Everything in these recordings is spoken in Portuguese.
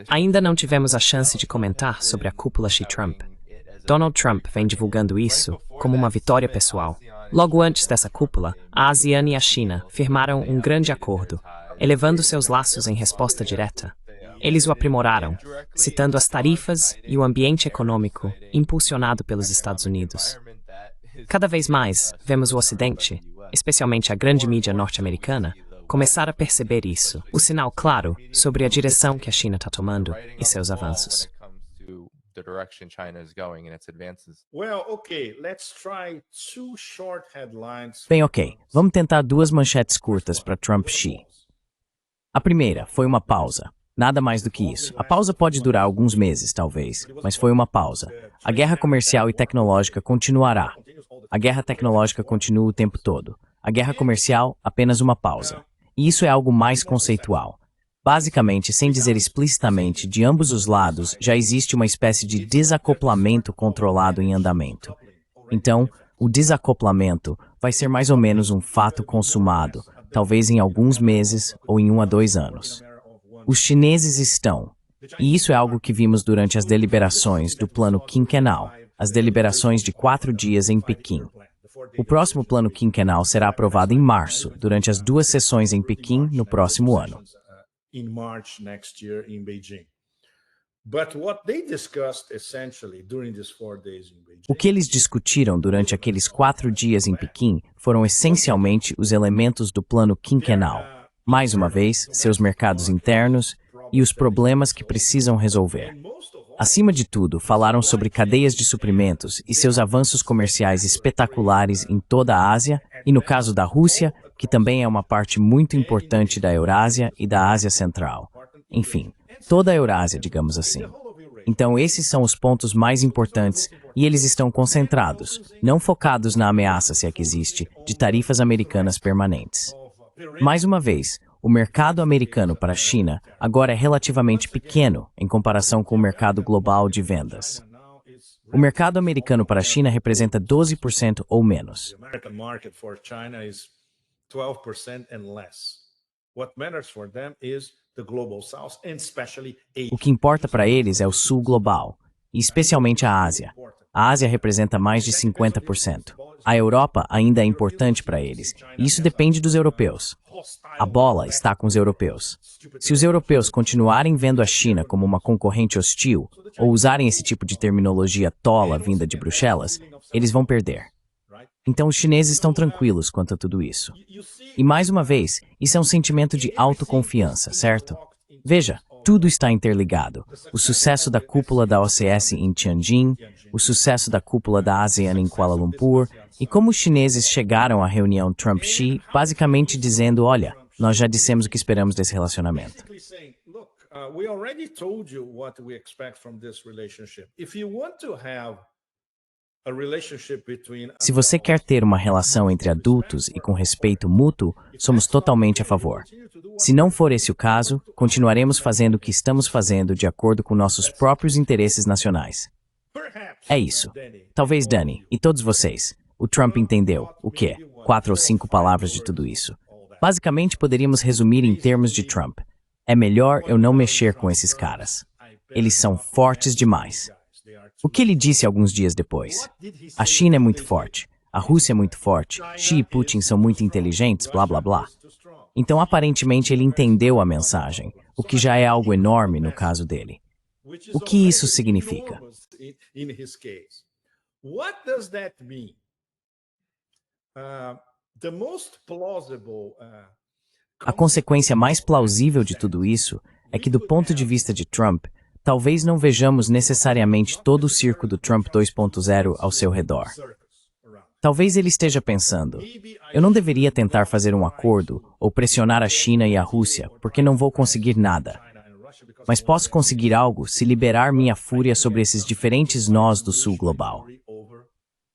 Ainda não tivemos a chance de comentar sobre a cúpula Xi-Trump. Donald Trump vem divulgando isso como uma vitória pessoal. Logo antes dessa cúpula, a ASEAN e a China firmaram um grande acordo, elevando seus laços em resposta direta. Eles o aprimoraram, citando as tarifas e o ambiente econômico impulsionado pelos Estados Unidos. Cada vez mais, vemos o Ocidente, especialmente a grande mídia norte-americana, começar a perceber isso, o sinal claro sobre a direção que a China está tomando e seus avanços. Bem, ok. Vamos tentar duas manchetes curtas para Trump-Xi. A primeira foi uma pausa. Nada mais do que isso. A pausa pode durar alguns meses, talvez, mas foi uma pausa. A guerra comercial e tecnológica continuará. A guerra tecnológica continua o tempo todo. A guerra comercial, apenas uma pausa. E isso é algo mais conceitual. Basicamente, sem dizer explicitamente, de ambos os lados, já existe uma espécie de desacoplamento controlado em andamento. Então, o desacoplamento vai ser mais ou menos um fato consumado, talvez em alguns meses ou em 1 a 2 anos. Os chineses estão, e isso é algo que vimos durante as deliberações do plano quinquenal, as deliberações de 4 dias em Pequim. O próximo plano quinquenal será aprovado em março, durante as 2 sessões em Pequim no próximo ano. O que eles discutiram durante aqueles 4 dias em Pequim foram essencialmente os elementos do plano quinquenal. Mais uma vez, seus mercados internos e os problemas que precisam resolver. Acima de tudo, falaram sobre cadeias de suprimentos e seus avanços comerciais espetaculares em toda a Ásia e no caso da Rússia, que também é uma parte muito importante da Eurásia e da Ásia Central. Enfim, toda a Eurásia, digamos assim. Então, esses são os pontos mais importantes e eles estão concentrados, não focados na ameaça, se é que existe, de tarifas americanas permanentes. Mais uma vez, o mercado americano para a China agora é relativamente pequeno em comparação com o mercado global de vendas. O mercado americano para a China representa 12% ou menos. O que importa para eles é o sul global, e especialmente a Ásia. A Ásia representa mais de 50%. A Europa ainda é importante para eles, e isso depende dos europeus. A bola está com os europeus. Se os europeus continuarem vendo a China como uma concorrente hostil, ou usarem esse tipo de terminologia tola vinda de Bruxelas, eles vão perder. Então os chineses estão tranquilos quanto a tudo isso. E mais uma vez, isso é um sentimento de autoconfiança, certo? Veja, tudo está interligado. O sucesso da cúpula da OCS em Tianjin, o sucesso da cúpula da ASEAN em Kuala Lumpur, e como os chineses chegaram à reunião Trump-Xi, basicamente dizendo, olha, nós já dissemos o que esperamos desse relacionamento. Se você quer ter uma relação entre adultos e com respeito mútuo, somos totalmente a favor. Se não for esse o caso, continuaremos fazendo o que estamos fazendo de acordo com nossos próprios interesses nacionais. É isso. Talvez Dani, e todos vocês, o Trump entendeu, o quê? 4 ou 5 palavras de tudo isso. Basicamente, poderíamos resumir em termos de Trump. É melhor eu não mexer com esses caras. Eles são fortes demais. O que ele disse alguns dias depois? A China é muito forte, a Rússia é muito forte, Xi e Putin são muito inteligentes, blá blá blá. Então, aparentemente, ele entendeu a mensagem, o que já é algo enorme no caso dele. O que isso significa? A consequência mais plausível de tudo isso é que, do ponto de vista de Trump, talvez não vejamos necessariamente todo o circo do Trump 2.0 ao seu redor. Talvez ele esteja pensando, eu não deveria tentar fazer um acordo ou pressionar a China e a Rússia, porque não vou conseguir nada. Mas posso conseguir algo se liberar minha fúria sobre esses diferentes nós do sul global.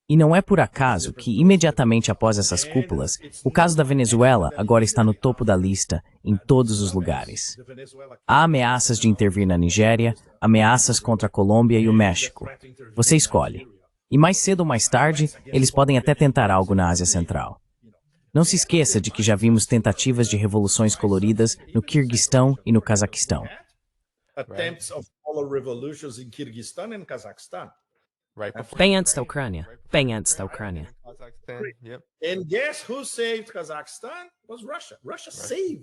E não é por acaso que, imediatamente após essas cúpulas, o caso da Venezuela agora está no topo da lista em todos os lugares. Há ameaças de intervir na Nigéria, ameaças contra a Colômbia e o México. Você escolhe. E mais cedo ou mais tarde, eles podem até tentar algo na Ásia Central. Não se esqueça de que já vimos tentativas de revoluções coloridas no Quirguistão e no Cazaquistão. Bem antes da Ucrânia. Bem antes da Ucrânia.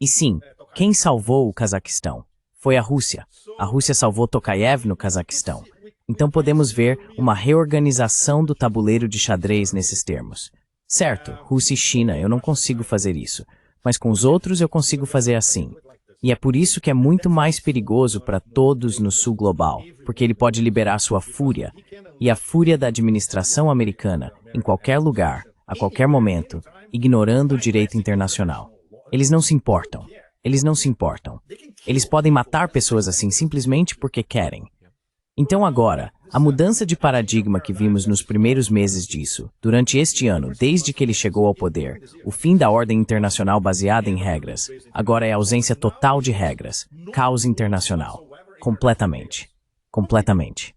E sim, quem salvou o Cazaquistão? Foi a Rússia. A Rússia salvou Tokayev no Cazaquistão. Então podemos ver uma reorganização do tabuleiro de xadrez nesses termos. Certo, Rússia e China, eu não consigo fazer isso. Mas com os outros eu consigo fazer assim. E é por isso que é muito mais perigoso para todos no sul global, porque ele pode liberar sua fúria, e a fúria da administração americana, em qualquer lugar, a qualquer momento, ignorando o direito internacional. Eles não se importam. Eles não se importam. Eles podem matar pessoas assim simplesmente porque querem. Então agora, a mudança de paradigma que vimos nos primeiros meses disso, durante este ano, desde que ele chegou ao poder, o fim da ordem internacional baseada em regras, agora é a ausência total de regras, caos internacional. Completamente. Completamente.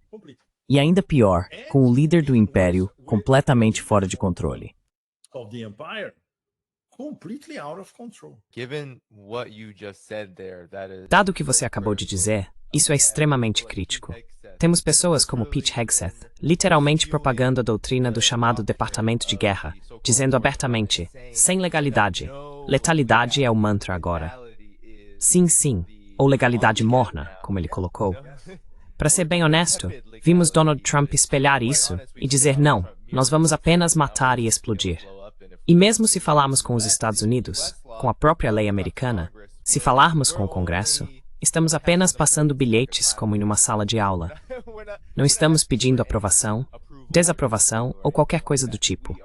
E ainda pior, com o líder do império completamente fora de controle. Dado o que você acabou de dizer, isso é extremamente crítico. Temos pessoas como Pete Hegseth, literalmente propagando a doutrina do chamado Departamento de Guerra, dizendo abertamente, sem legalidade, letalidade é o mantra agora. Sim, sim, ou legalidade morna, como ele colocou. Para ser bem honesto, vimos Donald Trump espelhar isso e dizer não, nós vamos apenas matar e explodir. E mesmo se falarmos com os Estados Unidos, com a própria lei americana, se falarmos com o Congresso, estamos apenas passando bilhetes como em uma sala de aula. Não estamos pedindo aprovação, desaprovação ou qualquer coisa do tipo.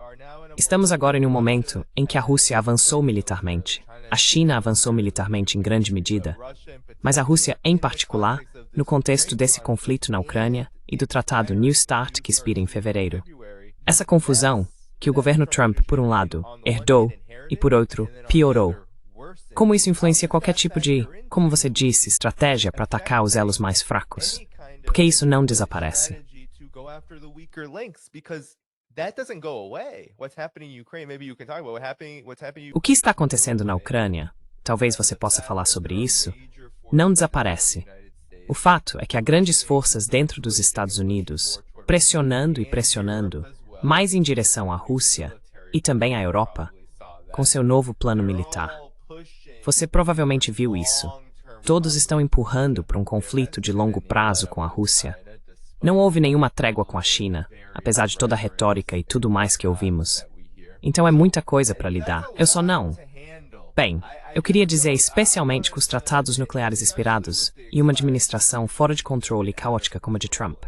Estamos agora em um momento em que a Rússia avançou militarmente, a China avançou militarmente em grande medida, mas a Rússia em particular, no contexto desse conflito na Ucrânia e do tratado New START que expira em fevereiro. Essa confusão, que o governo Trump, por um lado, herdou e, por outro, piorou. Como isso influencia qualquer tipo de, como você disse, estratégia para atacar os elos mais fracos? Porque isso não desaparece. O que está acontecendo na Ucrânia, talvez você possa falar sobre isso, não desaparece. O fato é que há grandes forças dentro dos Estados Unidos, pressionando e pressionando, mais em direção à Rússia e também à Europa, com seu novo plano militar. Você provavelmente viu isso. Todos estão empurrando para um conflito de longo prazo com a Rússia. Não houve nenhuma trégua com a China, apesar de toda a retórica e tudo mais que ouvimos. Então é muita coisa para lidar. Eu só não. Bem, eu queria dizer especialmente com os tratados nucleares expirados e uma administração fora de controle e caótica como a de Trump.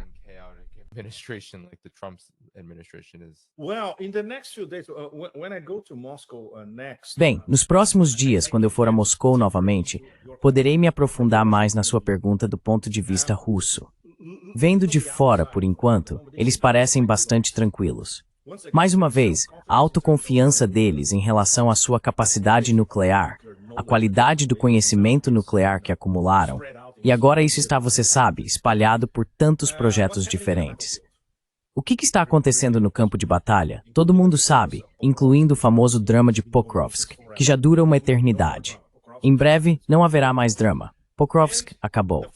Bem, nos próximos dias, quando eu for a Moscou novamente, poderei me aprofundar mais na sua pergunta do ponto de vista russo. Vendo de fora, por enquanto, eles parecem bastante tranquilos. Mais uma vez, a autoconfiança deles em relação à sua capacidade nuclear, a qualidade do conhecimento nuclear que acumularam, e agora isso está, você sabe, espalhado por tantos projetos diferentes. O que está acontecendo no campo de batalha, todo mundo sabe, incluindo o famoso drama de Pokrovsk, que já dura uma eternidade. Em breve, não haverá mais drama. Pokrovsk acabou.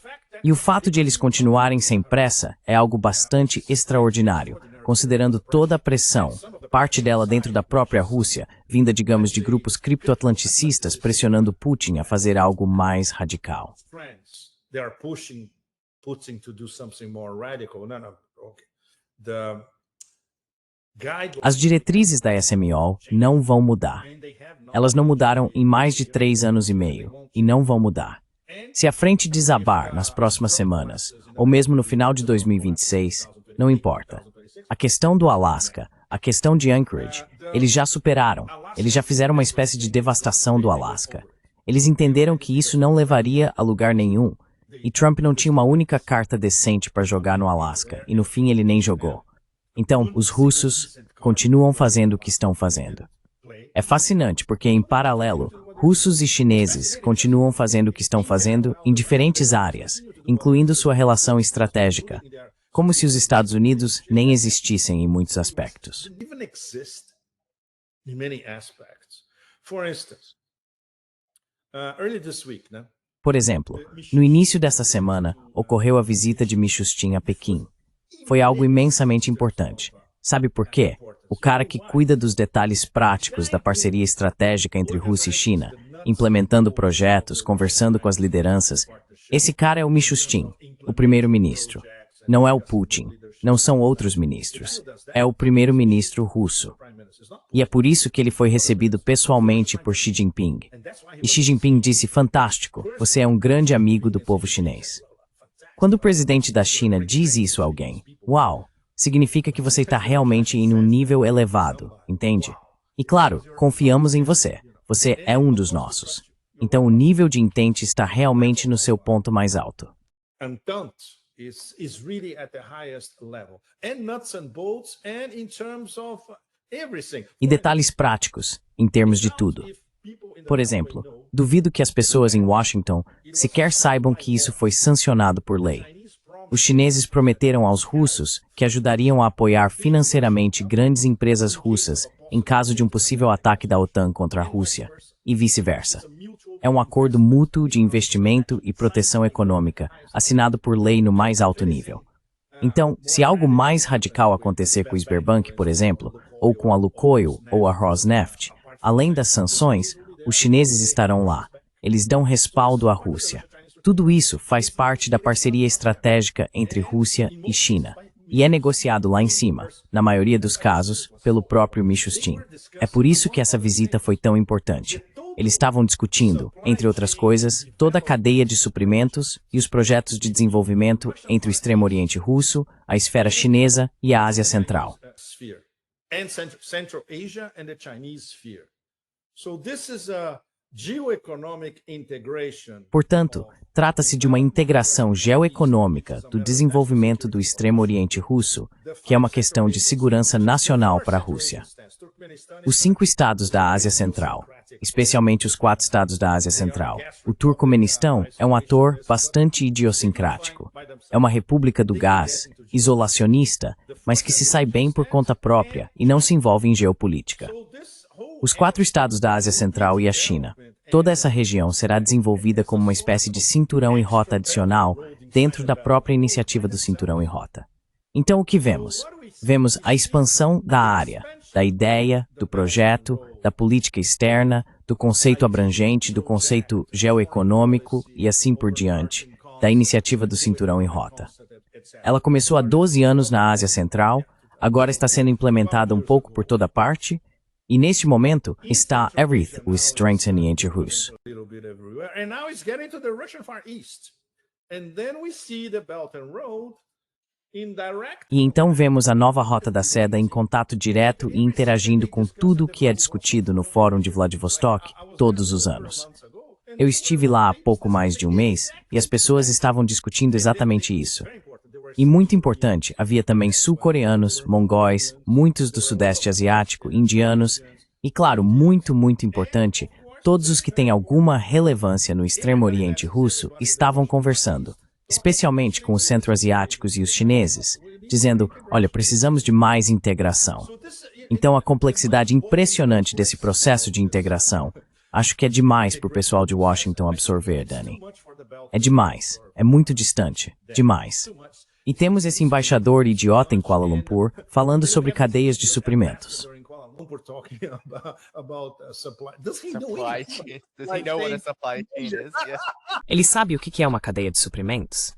E o fato de eles continuarem sem pressa é algo bastante extraordinário, considerando toda a pressão, parte dela dentro da própria Rússia, vinda, digamos, de grupos criptoatlanticistas pressionando Putin a fazer algo mais radical. As diretrizes da SMO não vão mudar. Elas não mudaram em mais de 3 anos e meio, e não vão mudar. Se a frente desabar nas próximas semanas, ou mesmo no final de 2026, não importa. A questão do Alasca, a questão de Anchorage, eles já superaram. Eles já fizeram uma espécie de devastação do Alasca. Eles entenderam que isso não levaria a lugar nenhum, e Trump não tinha uma única carta decente para jogar no Alasca, e no fim ele nem jogou. Então, os russos continuam fazendo o que estão fazendo. É fascinante porque, em paralelo, russos e chineses continuam fazendo o que estão fazendo em diferentes áreas, incluindo sua relação estratégica, como se os Estados Unidos nem existissem em muitos aspectos. Por exemplo, no início desta semana, ocorreu a visita de Mishustin a Pequim. Foi algo imensamente importante. Sabe por quê? O cara que cuida dos detalhes práticos da parceria estratégica entre Rússia e China, implementando projetos, conversando com as lideranças, esse cara é o Mishustin, o primeiro-ministro. Não é o Putin, não são outros ministros. É o primeiro-ministro russo. E é por isso que ele foi recebido pessoalmente por Xi Jinping. E Xi Jinping disse, fantástico, você é um grande amigo do povo chinês. Quando o presidente da China diz isso a alguém, uau, significa que você está realmente em um nível elevado, entende? E claro, confiamos em você. Você é um dos nossos. Então o nível de entente está realmente no seu ponto mais alto. E detalhes práticos, em termos de tudo. Por exemplo, duvido que as pessoas em Washington sequer saibam que isso foi sancionado por lei. Os chineses prometeram aos russos que ajudariam a apoiar financeiramente grandes empresas russas em caso de um possível ataque da OTAN contra a Rússia, e vice-versa. É um acordo mútuo de investimento e proteção econômica, assinado por lei no mais alto nível. Então, se algo mais radical acontecer com o Sberbank, por exemplo, ou com a Lukoil ou a Rosneft, além das sanções, os chineses estarão lá. Eles dão respaldo à Rússia. Tudo isso faz parte da parceria estratégica entre Rússia e China. E é negociado lá em cima, na maioria dos casos, pelo próprio Mishustin. É por isso que essa visita foi tão importante. Eles estavam discutindo, entre outras coisas, toda a cadeia de suprimentos e os projetos de desenvolvimento entre o Extremo Oriente Russo, a esfera chinesa e a Ásia Central. Portanto, trata-se de uma integração geoeconômica do desenvolvimento do Extremo Oriente Russo, que é uma questão de segurança nacional para a Rússia. Os 5 estados da Ásia Central, especialmente os 4 estados da Ásia Central, o Turcomenistão é um ator bastante idiosincrático. É uma república do gás, isolacionista, mas que se sai bem por conta própria e não se envolve em geopolítica. Os 4 estados da Ásia Central e a China. Toda essa região será desenvolvida como uma espécie de cinturão e rota adicional dentro da própria iniciativa do cinturão e rota. Então o que vemos? Vemos a expansão da área, da ideia, do projeto, da política externa, do conceito abrangente, do conceito geoeconômico e assim por diante, da iniciativa do cinturão e rota. Ela começou há 12 anos na Ásia Central, agora está sendo implementada um pouco por toda parte, e neste momento está everything o strengthening russo. E então vemos a nova Rota da Seda em contato direto e interagindo com tudo o que é discutido no Fórum de Vladivostok todos os anos. Eu estive lá há pouco mais de um mês e as pessoas estavam discutindo exatamente isso. E muito importante, havia também sul-coreanos, mongóis, muitos do Sudeste Asiático, indianos e, claro, muito importante, todos os que têm alguma relevância no Extremo Oriente Russo estavam conversando, especialmente com os centro-asiáticos e os chineses, dizendo, olha, precisamos de mais integração. Então, a complexidade impressionante desse processo de integração, acho que é demais para o pessoal de Washington absorver, Dani. É demais, é muito distante, demais. E temos esse embaixador idiota em Kuala Lumpur falando sobre cadeias de suprimentos. Ele sabe o que é uma cadeia de suprimentos?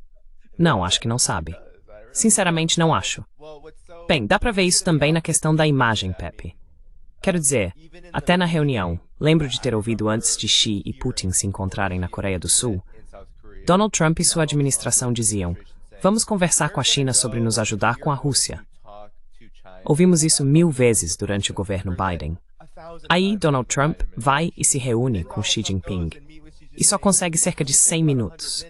Não, acho que não sabe. Sinceramente, não acho. Bem, dá pra ver isso também na questão da imagem, Pepe. Quero dizer, até na reunião, lembro de ter ouvido antes de Xi e Putin se encontrarem na Coreia do Sul, Donald Trump e sua administração diziam: vamos conversar com a China sobre nos ajudar com a Rússia. Ouvimos isso 1000 vezes durante o governo Biden. Aí, Donald Trump vai e se reúne com Xi Jinping. E só consegue cerca de 100 minutos.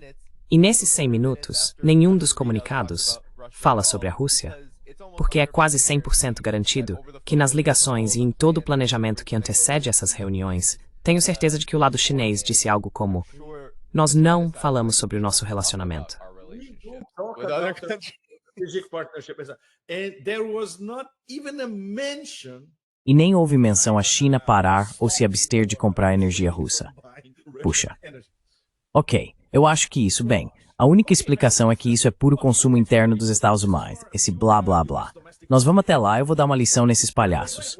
E nesses 100 minutos, nenhum dos comunicados fala sobre a Rússia. Porque é quase 100% garantido que nas ligações e em todo o planejamento que antecede essas reuniões, tenho certeza de que o lado chinês disse algo como: nós não falamos sobre o nosso relacionamento. With other countries. Strategic partnership. And there was not even a mention E nem houve menção a China parar ou se abster de comprar energia russa. Puxa. Ok, eu acho que isso, bem, a única explicação é que isso é puro consumo interno dos Estados Unidos, esse blá blá blá. Nós vamos até lá, eu vou dar uma lição nesses palhaços.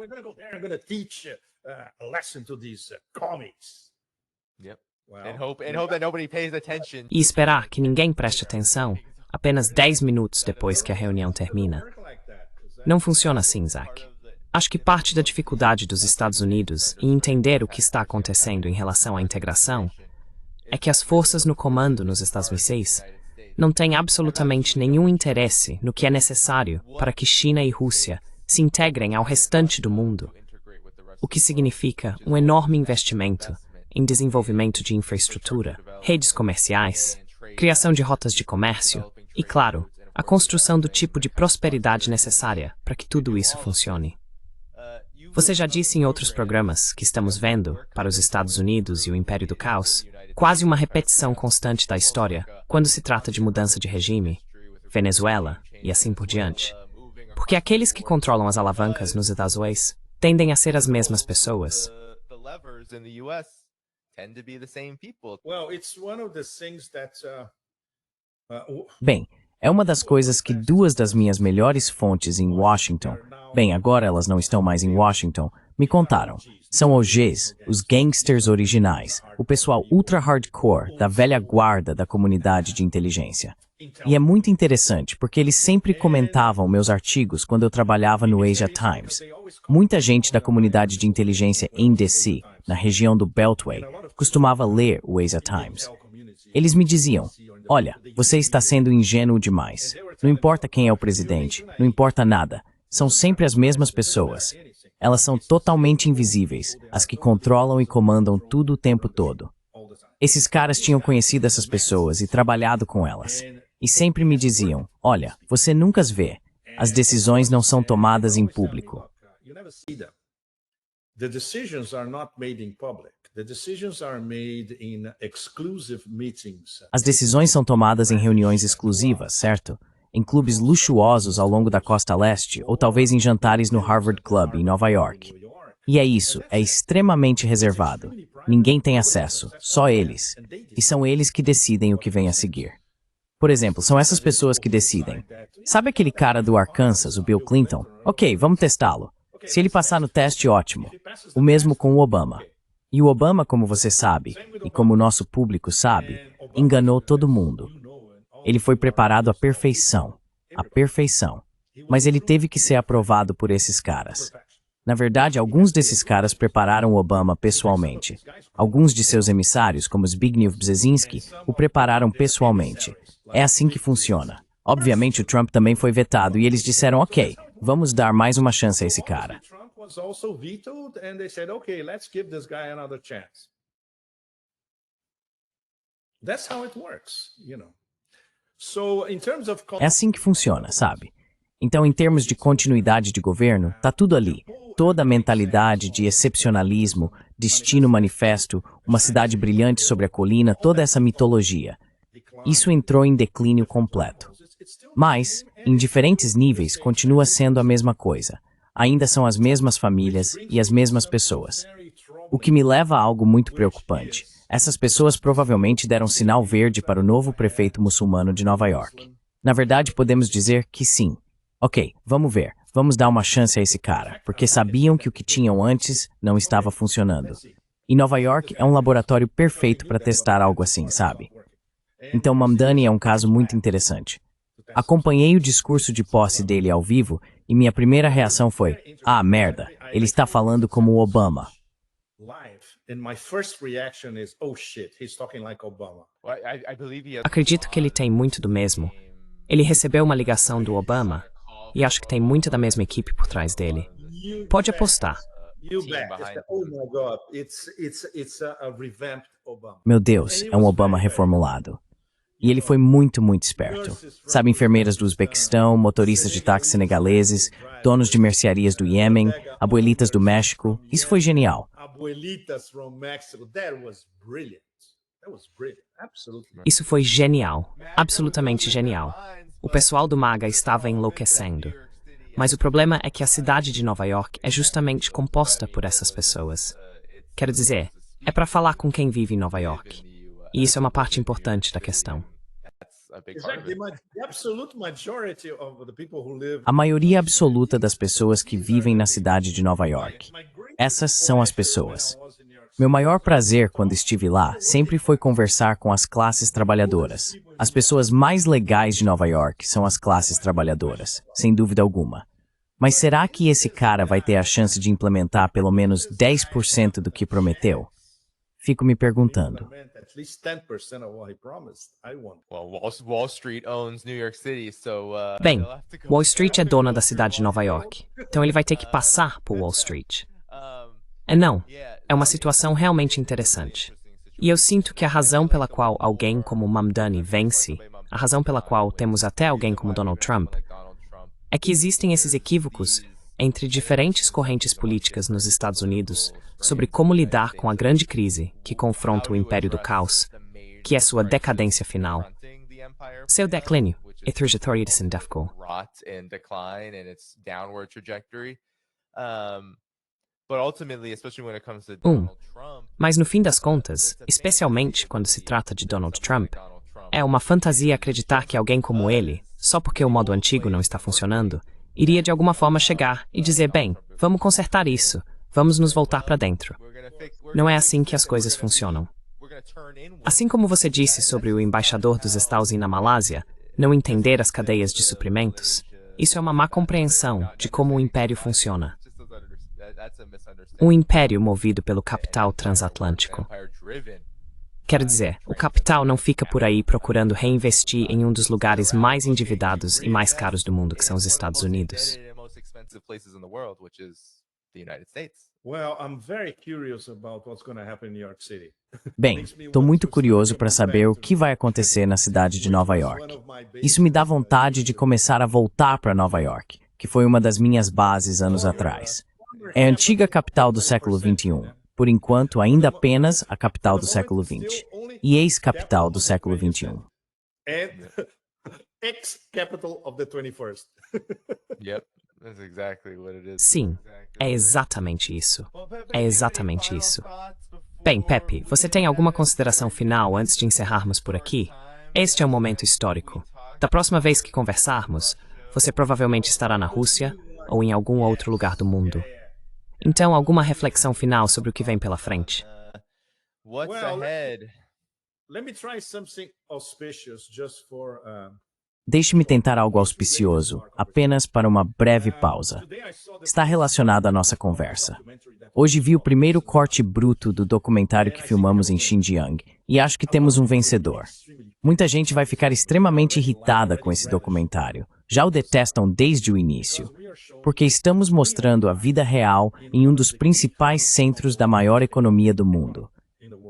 E esperar que ninguém preste atenção apenas 10 minutos depois que a reunião termina. Não funciona assim, Zach. Acho que parte da dificuldade dos Estados Unidos em entender o que está acontecendo em relação à integração é que as forças no comando nos Estados Unidos não têm absolutamente nenhum interesse no que é necessário para que China e Rússia se integrem ao restante do mundo, o que significa um enorme investimento em desenvolvimento de infraestrutura, redes comerciais, criação de rotas de comércio e, claro, a construção do tipo de prosperidade necessária para que tudo isso funcione. Você já disse em outros programas que estamos vendo, para os Estados Unidos e o Império do Caos, quase uma repetição constante da história quando se trata de mudança de regime, Venezuela e assim por diante. Porque aqueles que controlam as alavancas nos Estados Unidos tendem a ser as mesmas pessoas. Bem, é uma das coisas que duas das minhas melhores fontes em Washington, bem, agora elas não estão mais em Washington, me contaram. São OGs, os gangsters originais, o pessoal ultra hardcore da velha guarda da comunidade de inteligência. E é muito interessante porque eles sempre comentavam meus artigos quando eu trabalhava no Asia Times. Muita gente da comunidade de inteligência em DC, na região do Beltway, costumava ler o Asia Times. Eles me diziam: olha, você está sendo ingênuo demais. Não importa quem é o presidente, não importa nada. São sempre as mesmas pessoas. Elas são totalmente invisíveis, as que controlam e comandam tudo o tempo todo. Esses caras tinham conhecido essas pessoas e trabalhado com elas. E sempre me diziam: olha, você nunca as vê. As decisões não são tomadas em público. The decisions are not made in public. The decisions are made in exclusive meetings. As decisões são tomadas em reuniões exclusivas, certo? Em clubes luxuosos ao longo da costa leste, ou talvez em jantares no Harvard Club, em Nova York. E é isso, é extremamente reservado. Ninguém tem acesso, só eles. E são eles que decidem o que vem a seguir. Por exemplo, são essas pessoas que decidem. Sabe aquele cara do Arkansas, o Bill Clinton? Ok, vamos testá-lo. Se ele passar no teste, ótimo. O mesmo com o Obama. E o Obama, como você sabe, e como o nosso público sabe, enganou todo mundo. Ele foi preparado à perfeição. À perfeição. Mas ele teve que ser aprovado por esses caras. Na verdade, alguns desses caras prepararam o Obama pessoalmente. Alguns de seus emissários, como Zbigniew Brzezinski, o prepararam pessoalmente. É assim que funciona. Obviamente, o Trump também foi vetado e eles disseram: ok, vamos dar mais uma chance a esse cara. É assim que funciona, sabe? Então, em termos de continuidade de governo, tá tudo ali. Toda a mentalidade de excepcionalismo, destino manifesto, uma cidade brilhante sobre a colina, toda essa mitologia. Isso entrou em declínio completo. Mas, em diferentes níveis, continua sendo a mesma coisa. Ainda são as mesmas famílias e as mesmas pessoas. O que me leva a algo muito preocupante. Essas pessoas provavelmente deram sinal verde para o novo prefeito muçulmano de Nova York. Na verdade, podemos dizer que sim. Ok, vamos ver. Vamos dar uma chance a esse cara, porque sabiam que o que tinham antes não estava funcionando. E Nova York é um laboratório perfeito para testar algo assim, sabe? Então, Mamdani é um caso muito interessante. Acompanhei o discurso de posse dele ao vivo e minha primeira reação foi: ah, merda, ele está falando como o Obama. Acredito que ele tem muito do mesmo. Ele recebeu uma ligação do Obama e acho que tem muita da mesma equipe por trás dele. Pode apostar. Meu Deus, é um Obama reformulado. E ele foi muito, muito esperto. Sabe, enfermeiras do Uzbequistão, motoristas de táxi senegaleses, donos de mercearias do Iêmen, abuelitas do México. Isso foi genial. Isso foi genial. Absolutamente genial. O pessoal do MAGA estava enlouquecendo. Mas o problema é que a cidade de Nova York é justamente composta por essas pessoas. Quero dizer, é para falar com quem vive em Nova York. E isso é uma parte importante da questão. A maioria absoluta das pessoas que vivem na cidade de Nova York. Essas são as pessoas. Meu maior prazer quando estive lá sempre foi conversar com as classes trabalhadoras. As pessoas mais legais de Nova York são as classes trabalhadoras, sem dúvida alguma. Mas será que esse cara vai ter a chance de implementar pelo menos 10% do que prometeu? Fico me perguntando. Wall Street owns New York City, so Bem, Wall Street é dona da cidade de Nova York, então ele vai ter que passar por Wall Street. Não, é uma situação realmente interessante. E eu sinto que a razão pela qual alguém como Mamdani vence, a razão pela qual temos até alguém como Donald Trump, é que existem esses equívocos entre diferentes correntes políticas nos Estados Unidos sobre como lidar com a grande crise que confronta o Império do Caos, que é sua decadência final. Seu declínio e trajetória descendente. Mas no fim das contas, especialmente quando se trata de Donald Trump, é uma fantasia acreditar que alguém como ele, só porque o modo antigo não está funcionando, iria de alguma forma chegar e dizer, bem, vamos consertar isso, vamos nos voltar para dentro. Não é assim que as coisas funcionam. Assim como você disse sobre o embaixador dos Estados Unidos na Malásia não entender as cadeias de suprimentos, isso é uma má compreensão de como o império funciona. Um império movido pelo capital transatlântico. Quero dizer, o capital não fica por aí procurando reinvestir em um dos lugares mais endividados e mais caros do mundo, que são os Estados Unidos. Bem, estou muito curioso para saber o que vai acontecer na cidade de Nova York. Isso me dá vontade de começar a voltar para Nova York, que foi uma das minhas bases anos atrás. É a antiga capital do século XXI. Por enquanto, ainda apenas a capital do século XX. E ex-capital do século XXI. Ex-capital of the 21st. Sim, é exatamente isso. É exatamente isso. Bem, Pepe, você tem alguma consideração final antes de encerrarmos por aqui? Este é um momento histórico. Da próxima vez que conversarmos, você provavelmente estará na Rússia ou em algum outro lugar do mundo. Então, alguma reflexão final sobre o que vem pela frente? Deixe-me tentar algo auspicioso, apenas para uma breve pausa. Está relacionado à nossa conversa. Hoje vi o primeiro corte bruto do documentário que filmamos em Xinjiang, e acho que temos um vencedor. Muita gente vai ficar extremamente irritada com esse documentário. Já o detestam desde o início, porque estamos mostrando a vida real em um dos principais centros da maior economia do mundo.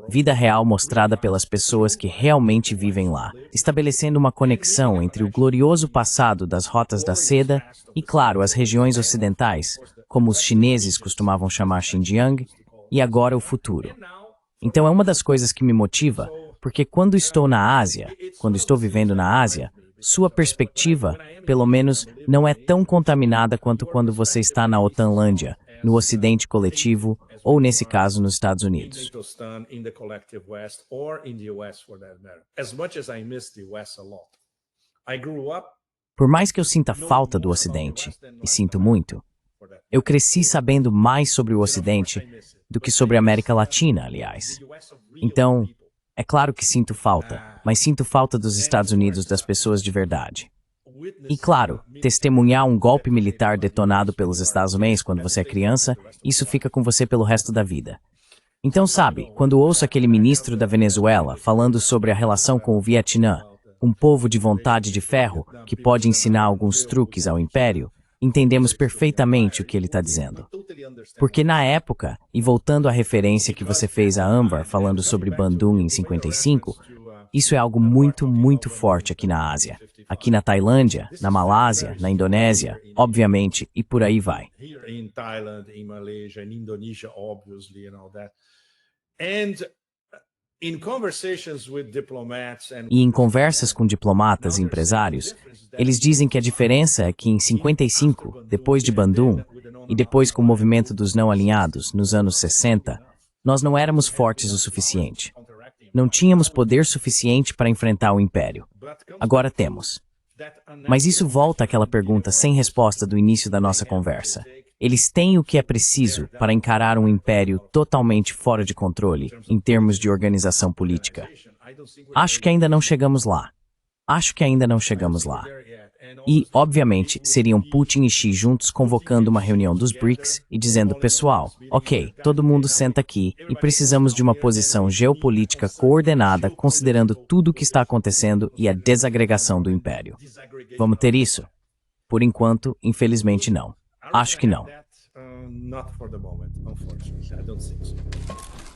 Vida real mostrada pelas pessoas que realmente vivem lá, estabelecendo uma conexão entre o glorioso passado das rotas da seda e, claro, as regiões ocidentais, como os chineses costumavam chamar Xinjiang, e agora o futuro. Então é uma das coisas que me motiva, porque quando estou na Ásia, quando estou vivendo na Ásia, sua perspectiva, pelo menos, não é tão contaminada quanto quando você está na Otanlândia, no Ocidente coletivo, ou nesse caso nos Estados Unidos. Por mais que eu sinta falta do Ocidente, e sinto muito, eu cresci sabendo mais sobre o Ocidente do que sobre a América Latina, aliás. Então, é claro que sinto falta, mas sinto falta dos Estados Unidos, das pessoas de verdade. E claro, testemunhar um golpe militar detonado pelos Estados Unidos quando você é criança, isso fica com você pelo resto da vida. Então, sabe, quando ouço aquele ministro da Venezuela falando sobre a relação com o Vietnã, um povo de vontade de ferro que pode ensinar alguns truques ao império, entendemos perfeitamente o que ele está dizendo. Porque na época, e voltando à referência que você fez a Anwar falando sobre Bandung em 55, isso é algo muito, muito forte aqui na Ásia. Aqui na Tailândia, na Malásia, na Indonésia, obviamente, e por aí vai. In Thailand, in Malaysia, in Indonesia, obviously, and all that. And In conversations with diplomats and E em conversas com diplomatas e empresários, eles dizem que a diferença é que em 55, depois de Bandung, e depois com o movimento dos não alinhados, nos anos 60, nós não éramos fortes o suficiente. Não tínhamos poder suficiente para enfrentar o Império. Agora temos. Mas isso volta àquela pergunta sem resposta do início da nossa conversa. Eles têm o que é preciso para encarar um império totalmente fora de controle em termos de organização política. Acho que ainda não chegamos lá. Acho que ainda não chegamos lá. E, obviamente, seriam Putin e Xi juntos convocando uma reunião dos BRICS e dizendo, pessoal, ok, todo mundo senta aqui e precisamos de uma posição geopolítica coordenada considerando tudo o que está acontecendo e a desagregação do império. Vamos ter isso? Por enquanto, infelizmente não. Acho que não. Not for the moment, unfortunately. I don't think so.